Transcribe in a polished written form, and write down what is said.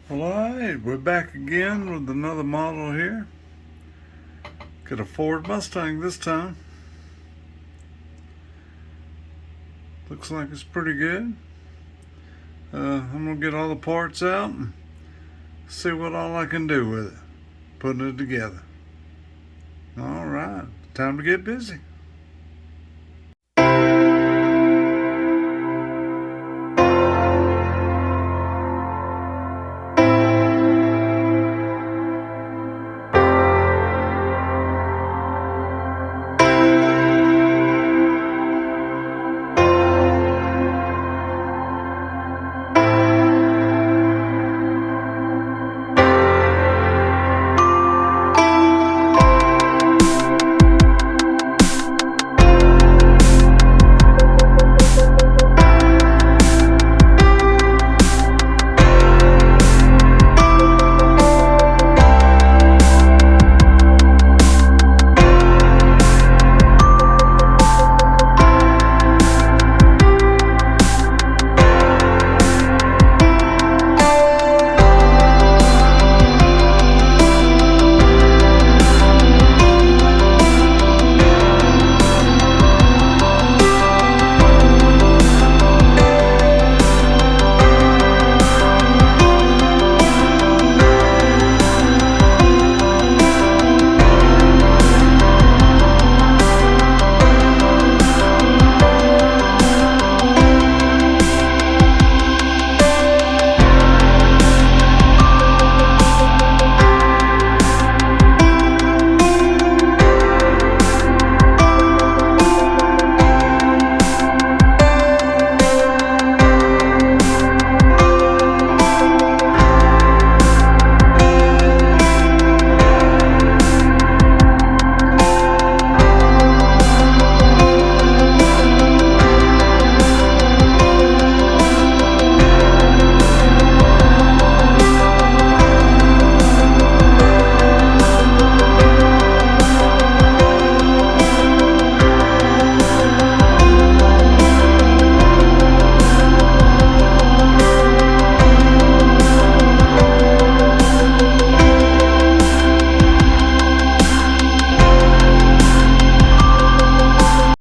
Well, alright, we're back again with another model here. Got a Ford Mustang this time. Looks like it's pretty good. I'm gonna get all the parts out and see what all I can do with it, putting it together. Alright, time to get busy.